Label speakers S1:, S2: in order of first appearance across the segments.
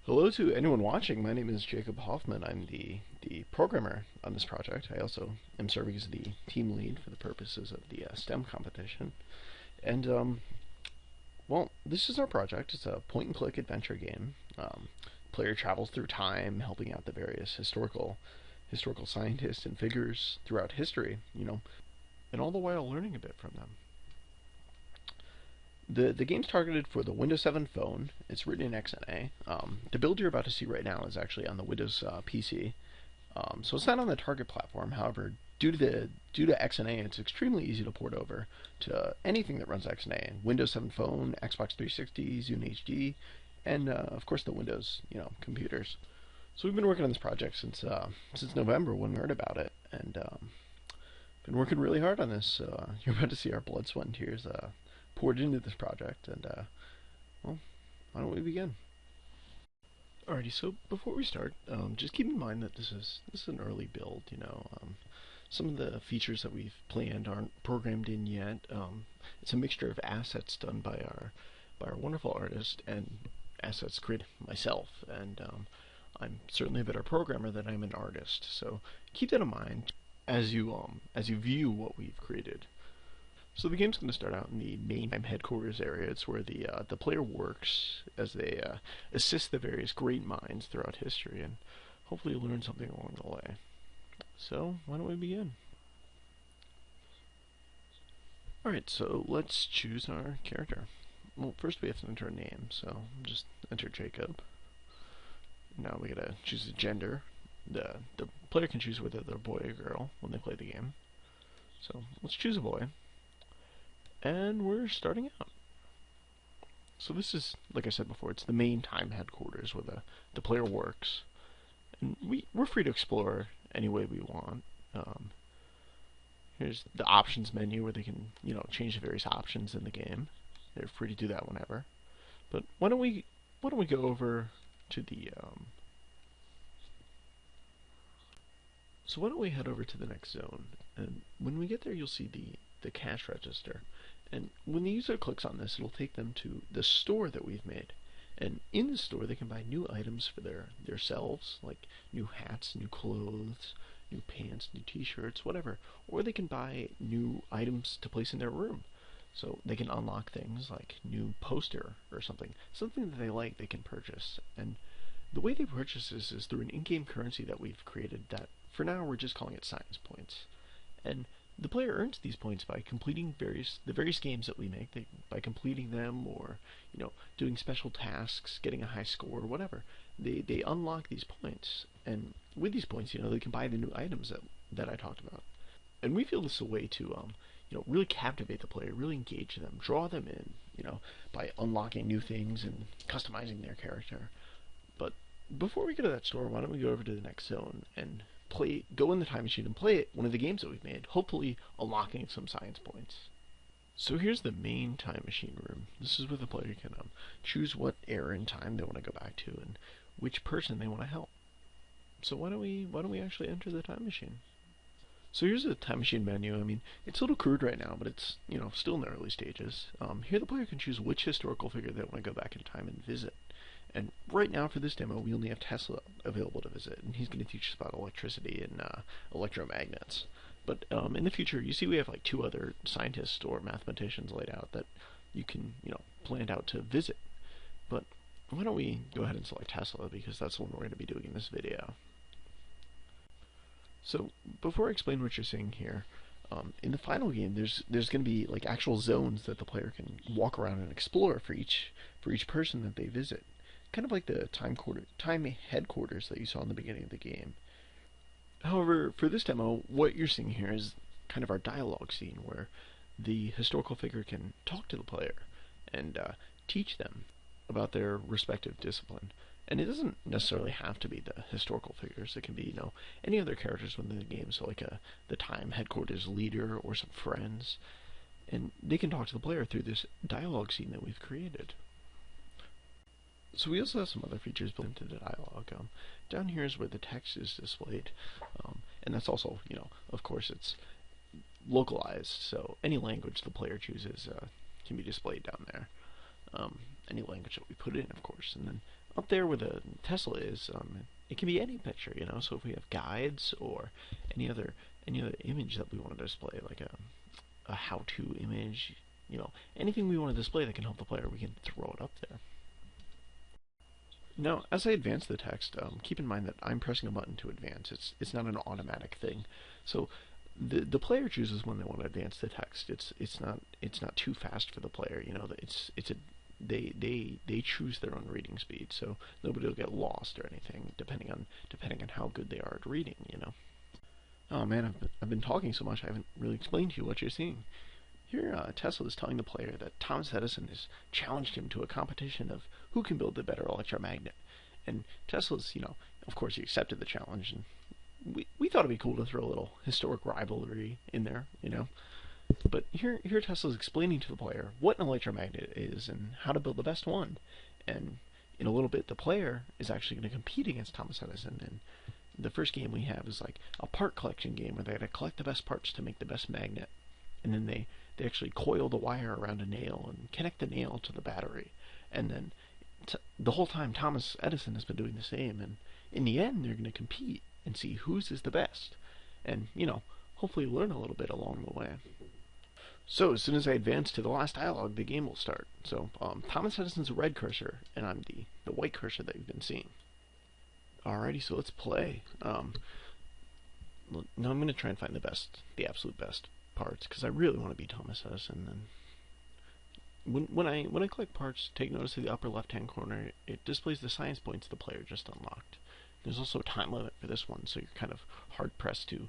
S1: Hello to anyone watching. My name is Jacob Hoffman. I'm the programmer on this project. I also am serving as the team lead for the purposes of the STEM competition. And well, this is our project. It's a point-and-click adventure game. Player travels through time, helping out the various historical scientists and figures throughout history. And all the while learning a bit from them. The game's targeted for the Windows 7 phone. It's written in XNA. The build you're about to see right now is actually on the Windows PC. So it's not on the target platform. However, due to XNA, it's extremely easy to port over to anything that runs XNA: Windows 7 phone, Xbox 360, Zune HD, and of course the Windows computers. So we've been working on this project since November when we heard about it, and been working really hard on this. You're about to see our blood, sweat, and tears poured into this project, and well, why don't we begin? Alrighty, so before we start, just keep in mind that this is an early build. Some of the features that we've planned aren't programmed in yet. It's a mixture of assets done by our wonderful artist and assets created myself, and I'm certainly a better programmer than I'm an artist. So keep that in mind as you view what we've created. So the game's going to start out in the main headquarters area. It's where the player works as they assist the various great minds throughout history and hopefully learn something along the way. So why don't we begin? Alright, so let's choose our character. Well, first we have to enter a name, so just enter Jacob. Now we gotta choose a gender. The player can choose whether they're a boy or girl when they play the game. So let's choose a boy. And we're starting out. So this is, like I said before, it's the main time headquarters where the player works. And we're free to explore any way we want. Here's the options menu where they can, change the various options in the game. They're free to do that whenever. But why don't we go over to the so why don't we head over to the next zone? And when we get there, you'll see the cash register. And when the user clicks on this, it'll take them to the store that we've made. And in the store, they can buy new items for themselves, like new hats, new clothes, new pants, new t-shirts, whatever. Or they can buy new items to place in their room. So they can unlock things like new poster or something that they like they can purchase. And the way they purchase this is through an in-game currency that we've created that, for now, we're just calling it science points. And the player earns these points by completing the various games that we make, by completing them or, doing special tasks, getting a high score, whatever. They unlock these points, and with these points, they can buy the new items that I talked about. And we feel this is a way to, really captivate the player, really engage them, draw them in, by unlocking new things and customizing their character. But before we get to that store, why don't we go over to the next zone and go in the time machine and play one of the games that we've made, hopefully unlocking some science points. So here's the main time machine room. This is where the player can choose what era in time they want to go back to and which person they want to help. So why don't we actually enter the time machine? So here's the time machine menu. I mean, it's a little crude right now, but it's still in the early stages. Here the player can choose which historical figure they want to go back in time and visit. And right now for this demo, we only have Tesla available to visit, and he's going to teach us about electricity and electromagnets. But in the future, you see we have like 2 other scientists or mathematicians laid out that you can, plan out to visit. But why don't we go ahead and select Tesla, because that's the one we're going to be doing in this video. So before I explain what you're seeing here, in the final game, there's going to be like actual zones that the player can walk around and explore for each person that they visit. Kind of like the time headquarters that you saw in the beginning of the game. However, for this demo, what you're seeing here is kind of our dialogue scene where the historical figure can talk to the player and teach them about their respective discipline. And it doesn't necessarily have to be the historical figures. It can be, any other characters within the game. So like the time headquarters leader or some friends. And they can talk to the player through this dialogue scene that we've created. So we also have some other features built into the dialogue. Down here is where the text is displayed, and that's also, of course, it's localized, so any language the player chooses can be displayed down there. Any language that we put in, of course. And then up there where the Tesla is, it can be any picture, you know. So if we have guides or any other any other image that we want to display, like a how-to image, you know, anything we want to display that can help the player, we can throw it up there. Now, as I advance the text, keep in mind that I'm pressing a button to advance. It's not an automatic thing. So the player chooses when they want to advance the text. It's not too fast for the player. You know, it's a they choose their own reading speed. So nobody will get lost or anything depending on how good they are at reading. You know. Oh man, I've been talking so much I haven't really explained to you what you're seeing. Here, Tesla is telling the player that Thomas Edison has challenged him to a competition of who can build the better electromagnet. And Tesla's, you know, of course he accepted the challenge, and we thought it'd be cool to throw a little historic rivalry in there, you know. But here Tesla's explaining to the player what an electromagnet is and how to build the best one. And in a little bit, the player is actually going to compete against Thomas Edison. And the first game we have is like a part collection game where they got to collect the best parts to make the best magnet. And then they actually coil the wire around a nail and connect the nail to the battery. And then the whole time Thomas Edison has been doing the same. And in the end, they're going to compete and see whose is the best. And, you know, hopefully learn a little bit along the way. So as soon as I advance to the last dialogue, the game will start. So Thomas Edison's a red cursor, and I'm the white cursor that you've been seeing. Alrighty, so let's play. Now I'm going to try and find the absolute best parts, because I really want to be Thomas Edison. And when I click parts, take notice of the upper left-hand corner. It displays the science points the player just unlocked. There's also a time limit for this one, so you're kind of hard-pressed to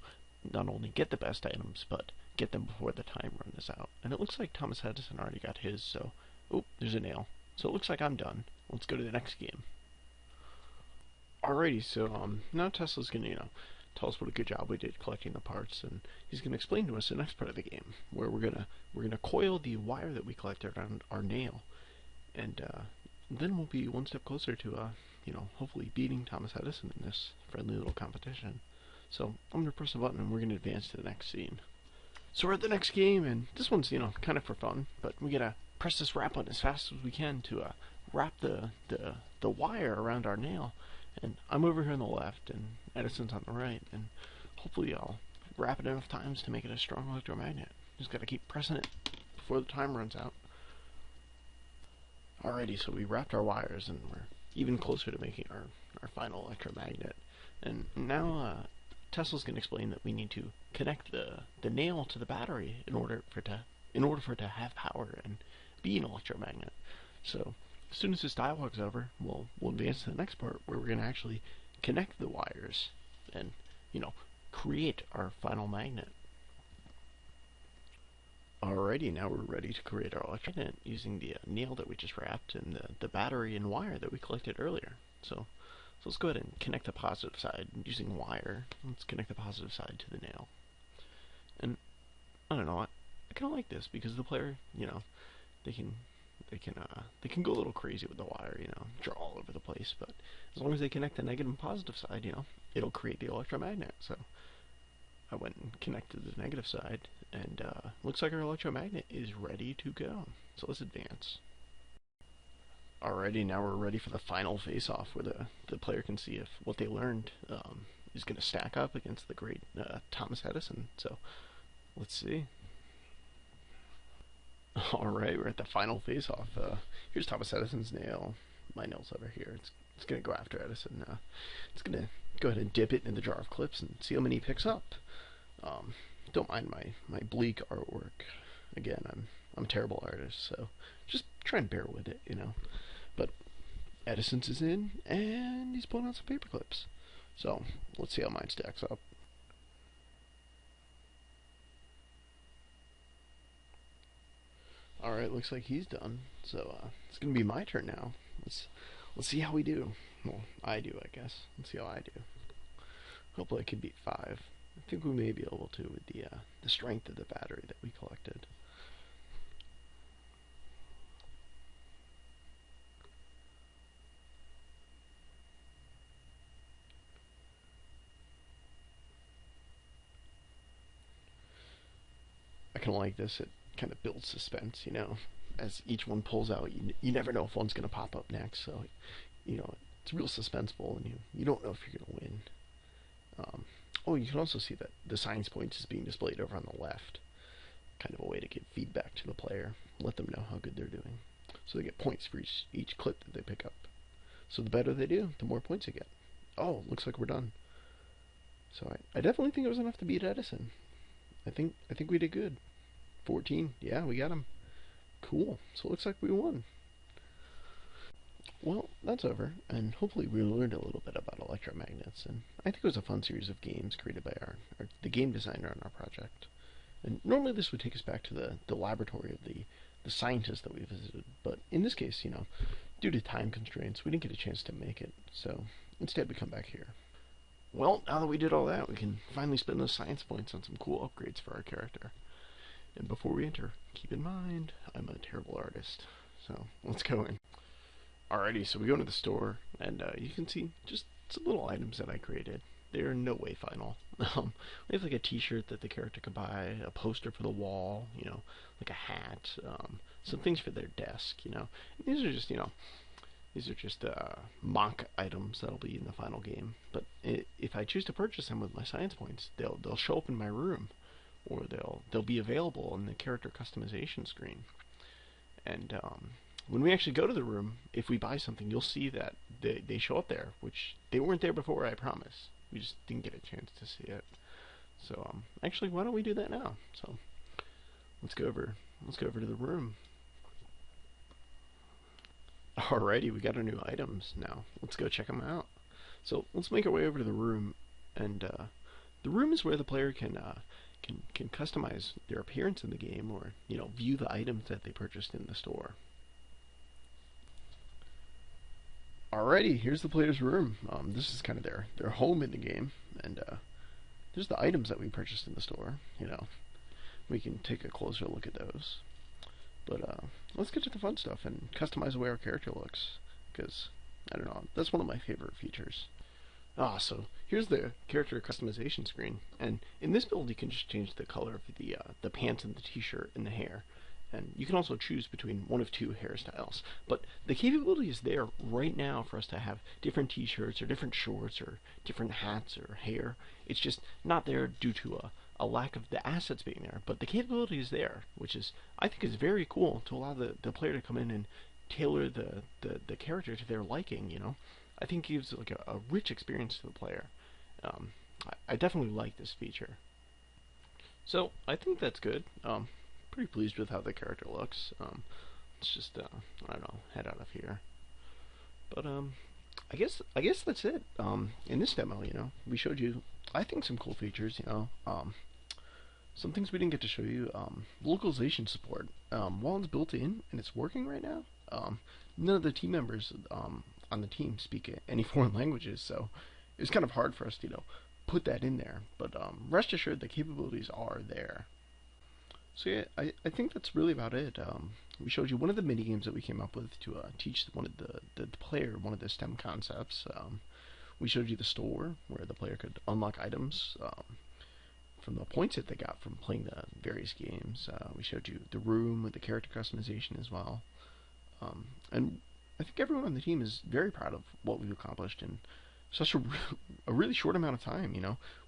S1: not only get the best items, but get them before the time run is out. And it looks like Thomas Edison already got his, so... Oh, there's a nail. So it looks like I'm done. Let's go to the next game. Alrighty, so now Tesla's gonna, you know, tell us what a good job we did collecting the parts, and he's gonna explain to us the next part of the game, where we're gonna coil the wire that we collected around our nail, and then we'll be one step closer to, you know, hopefully beating Thomas Edison in this friendly little competition. So I'm gonna press a button, and we're gonna advance to the next scene. So we're at the next game, and this one's, you know, kind of for fun, but we gotta press this wrap button as fast as we can to wrap the wire around our nail. And I'm over here on the left, and Edison's on the right, and hopefully I'll wrap it enough times to make it a strong electromagnet. Just gotta keep pressing it before the time runs out. Alrighty, so we wrapped our wires, and we're even closer to making our final electromagnet. And now Tesla's going to explain that we need to connect the nail to the battery in order for it to have power and be an electromagnet. So as soon as this dialogue's over, we'll advance to the next part where we're going to actually connect the wires and, you know, create our final magnet. Alrighty, now we're ready to create our electromagnet using the nail that we just wrapped and the battery and wire that we collected earlier. So let's go ahead and connect the positive side using wire. Let's connect the positive side to the nail. And I don't know, I kind of like this because the player, you know, they can go a little crazy with the wire, you know, draw all over the place. But as long as they connect the negative and positive side, you know, it'll create the electromagnet. So I went and connected the negative side, and looks like our electromagnet is ready to go. So let's advance. Alrighty, now we're ready for the final face-off, where the player can see if what they learned is going to stack up against the great Thomas Edison. So let's see. Alright, we're at the final face-off. Here's Thomas Edison's nail. My nail's over here. It's going to go after Edison. It's going to go ahead and dip it in the jar of clips and see how many he picks up. Don't mind my bleak artwork. Again, I'm a terrible artist, so just try and bear with it, you know. But Edison's is in, and he's pulling out some paper clips. So let's see how mine stacks up. Alright, looks like he's done. So it's gonna be my turn now. Let's see how we do. Well, I do, I guess. Let's see how I do. Hopefully I can beat 5. I think we may be able to with the strength of the battery that we collected. I kind of like this. It kind of builds suspense, you know. As each one pulls out, you never know if one's going to pop up next. So, you know, it's real suspenseful, and you don't know if you're gonna win. Um, oh, you can also see that the science points is being displayed over on the left, kind of a way to give feedback to the player, let them know how good they're doing. So they get points for each clip that they pick up. So the better they do, the more points they get. Oh, looks like we're done. So I definitely think it was enough to beat Edison. I think we did good. 14, yeah, we got him. Cool. So it looks like we won. Well, that's over, and hopefully we learned a little bit about electromagnets, and I think it was a fun series of games created by the game designer on our project. And normally this would take us back to the laboratory of the scientist that we visited, but in this case, due to time constraints, we didn't get a chance to make it, so instead we come back here. Well, now that we did all that, we can finally spend those science points on some cool upgrades for our character. And before we enter, keep in mind, I'm a terrible artist, so let's go in. Alrighty, so we go into the store, and you can see just some little items that I created. They're in no way final. We have like a t-shirt that the character could buy, a poster for the wall, like a hat, some things for their desk, And these are just mock items that'll be in the final game. But if I choose to purchase them with my science points, they'll show up in my room, or they'll be available on the character customization screen. And when we actually go to the room, if we buy something, you'll see that they show up there, which they weren't there before, I promise. We just didn't get a chance to see it. So actually, why don't we do that now? So let's go over to the room. Alrighty, we got our new items now. Let's go check them out. So let's make our way over to the room, and the room is where the player can customize their appearance in the game, or view the items that they purchased in the store. Alrighty, here's the player's room. This is kind of their home in the game, and there's the items that we purchased in the store. We can take a closer look at those. But let's get to the fun stuff and customize the way our character looks, because I don't know, that's one of my favorite features. So here's the character customization screen, and in this build you can just change the color of the pants and the t-shirt and the hair. And you can also choose between one of two hairstyles. But the capability is there right now for us to have different t-shirts or different shorts or different hats or hair. It's just not there due to a lack of the assets being there. But the capability is there, which I think is very cool to allow the player to come in and tailor the character to their liking, I think it gives like a rich experience to the player. I definitely like this feature. So I think that's good. Pretty pleased with how the character looks. Let's just I don't know, head out of here. But I guess that's it. In this demo, we showed you, I think, some cool features. Some things we didn't get to show you. Localization support. While it's built in and it's working right now, none of the team members on the team speak any foreign languages, so it was kind of hard for us to put that in there. But rest assured, the capabilities are there. So yeah, I think that's really about it. We showed you one of the mini games that we came up with to teach one of the player one of the STEM concepts. We showed you the store where the player could unlock items from the points that they got from playing the various games. We showed you the room with the character customization as well. And I think everyone on the team is very proud of what we've accomplished in such a really short amount of time.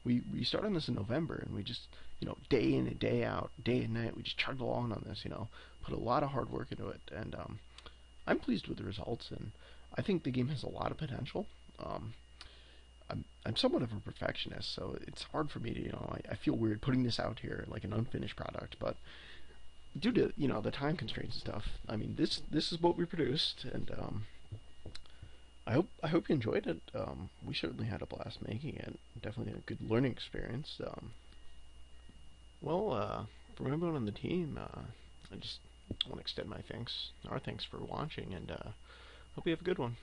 S1: We started on this in November, and we just day in and day out, day and night, we just chugged along on this. Put a lot of hard work into it, and I'm pleased with the results, and I think the game has a lot of potential. I'm somewhat of a perfectionist, so it's hard for me to I feel weird putting this out here like an unfinished product, but due to the time constraints and stuff, I mean this is what we produced, and I hope you enjoyed it. We certainly had a blast making it. Definitely a good learning experience. For everyone on the team, I just want to extend our thanks for watching, and hope you have a good one.